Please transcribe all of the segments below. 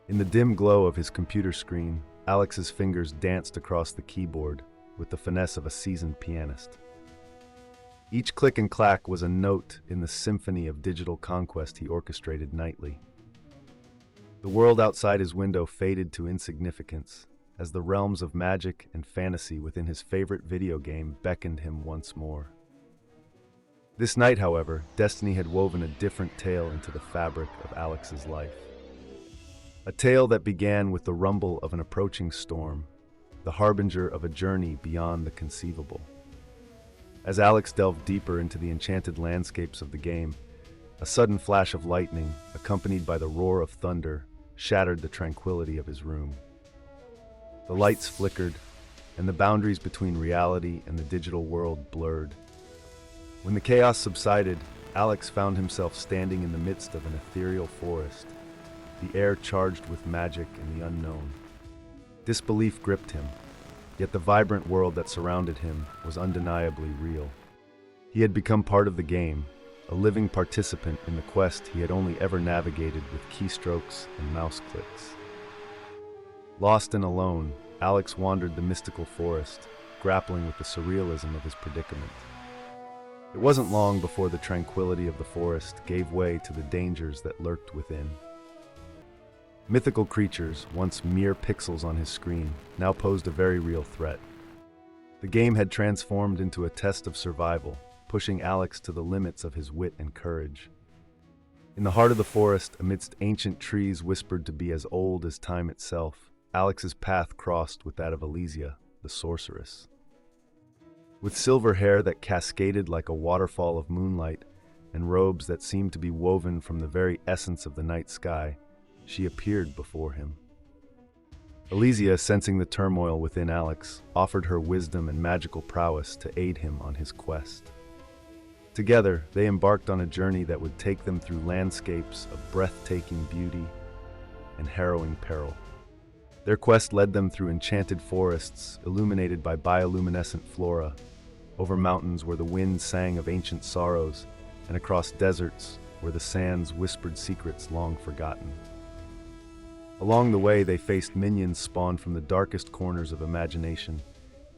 In the dim glow of his computer screen, Alex's fingers danced across the keyboard with the finesse of a seasoned pianist. Each click and clack was a note in the symphony of digital conquest he orchestrated nightly. The world outside his window faded to insignificance as the realms of magic and fantasy within his favorite video game beckoned him once more. This night, however, destiny had woven a different tale into the fabric of Alex's life. A tale that began with the rumble of an approaching storm, the harbinger of a journey beyond the conceivable. As Alex delved deeper into the enchanted landscapes of the game, a sudden flash of lightning, accompanied by the roar of thunder, shattered the tranquility of his room. The lights flickered, and the boundaries between reality and the digital world blurred. When the chaos subsided, Alex found himself standing in the midst of an ethereal forest, the air charged with magic and the unknown. Disbelief gripped him, yet the vibrant world that surrounded him was undeniably real. He had become part of the game, a living participant in the quest he had only ever navigated with keystrokes and mouse clicks. Lost and alone, Alex wandered the mystical forest, grappling with the surrealism of his predicament. It wasn't long before the tranquility of the forest gave way to the dangers that lurked within. Mythical creatures, once mere pixels on his screen, now posed a very real threat. The game had transformed into a test of survival, pushing Alex to the limits of his wit and courage. In the heart of the forest, amidst ancient trees whispered to be as old as time itself, Alex's path crossed with that of Elysia, the sorceress. With silver hair that cascaded like a waterfall of moonlight and robes that seemed to be woven from the very essence of the night sky, she appeared before him. Elysia, sensing the turmoil within Alex, offered her wisdom and magical prowess to aid him on his quest. Together, they embarked on a journey that would take them through landscapes of breathtaking beauty and harrowing peril. Their quest led them through enchanted forests illuminated by bioluminescent flora, over mountains where the wind sang of ancient sorrows, and across deserts where the sands whispered secrets long forgotten. Along the way, they faced minions spawned from the darkest corners of imagination,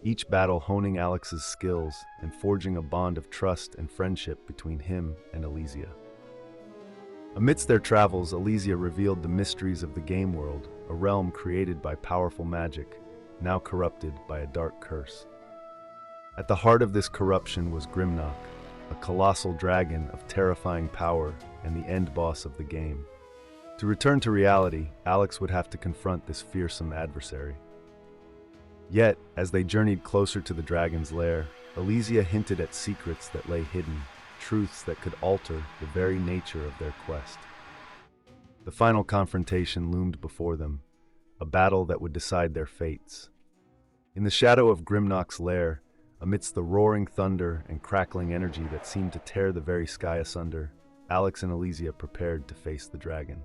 each battle honing Alex's skills and forging a bond of trust and friendship between him and Elysia. Amidst their travels, Elysia revealed the mysteries of the game world, a realm created by powerful magic, now corrupted by a dark curse. At the heart of this corruption was Grimnok, a colossal dragon of terrifying power and the end boss of the game. To return to reality, Alex would have to confront this fearsome adversary. Yet, as they journeyed closer to the dragon's lair, Elysia hinted at secrets that lay hidden, truths that could alter the very nature of their quest. The final confrontation loomed before them, a battle that would decide their fates. In the shadow of Grimnok's lair, amidst the roaring thunder and crackling energy that seemed to tear the very sky asunder, Alex and Elysia prepared to face the dragon.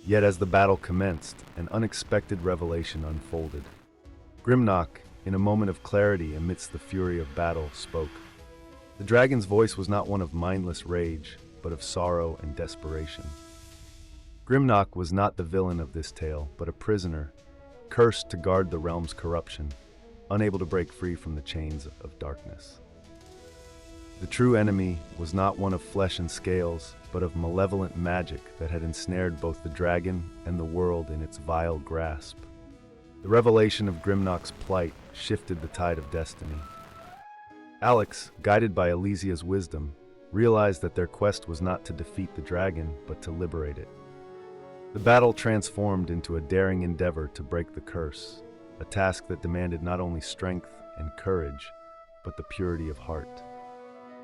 Yet as the battle commenced, an unexpected revelation unfolded. Grimnok, in a moment of clarity amidst the fury of battle, spoke. The dragon's voice was not one of mindless rage, but of sorrow and desperation. Grimnok was not the villain of this tale, but a prisoner, cursed to guard the realm's corruption, unable to break free from the chains of darkness. The true enemy was not one of flesh and scales, but of malevolent magic that had ensnared both the dragon and the world in its vile grasp. The revelation of Grimnok's plight shifted the tide of destiny. Alex, guided by Elysia's wisdom, realized that their quest was not to defeat the dragon, but to liberate it. The battle transformed into a daring endeavor to break the curse, a task that demanded not only strength and courage, but the purity of heart.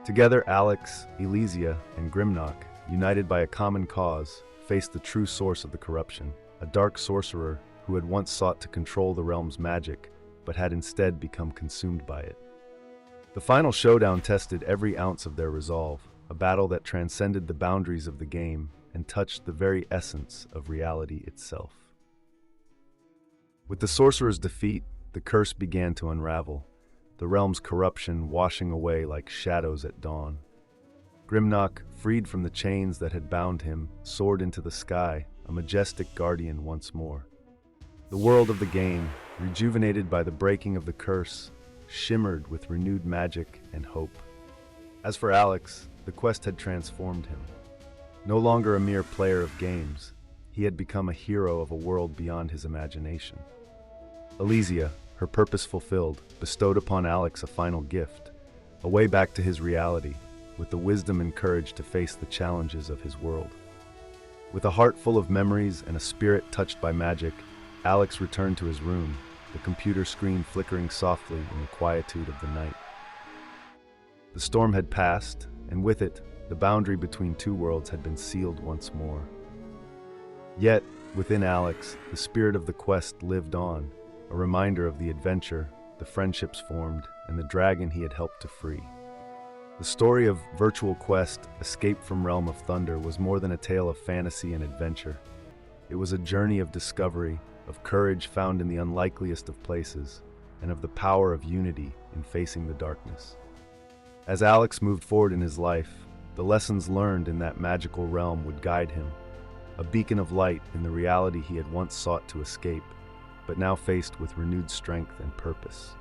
Together, Alex, Elysia, and Grimnok, united by a common cause, faced the true source of the corruption, a dark sorcerer who had once sought to control the realm's magic, but had instead become consumed by it. The final showdown tested every ounce of their resolve, a battle that transcended the boundaries of the game and touched the very essence of reality itself. With the sorcerer's defeat, the curse began to unravel, the realm's corruption washing away like shadows at dawn. Grimnok, freed from the chains that had bound him, soared into the sky, a majestic guardian once more. The world of the game, rejuvenated by the breaking of the curse, shimmered with renewed magic and hope. As for Alex, the quest had transformed him. No longer a mere player of games, he had become a hero of a world beyond his imagination. Elysia, her purpose fulfilled, bestowed upon Alex a final gift, a way back to his reality, with the wisdom and courage to face the challenges of his world. With a heart full of memories and a spirit touched by magic, Alex returned to his room, the computer screen flickering softly in the quietude of the night. The storm had passed, and with it, the boundary between two worlds had been sealed once more. Yet, within Alex, the spirit of the quest lived on, a reminder of the adventure, the friendships formed, and the dragon he had helped to free. The story of Virtual Quest, Escape from Realm of Thunder, was more than a tale of fantasy and adventure. It was a journey of discovery, of courage found in the unlikeliest of places, and of the power of unity in facing the darkness. As Alex moved forward in his life, the lessons learned in that magical realm would guide him, a beacon of light in the reality he had once sought to escape, but now faced with renewed strength and purpose.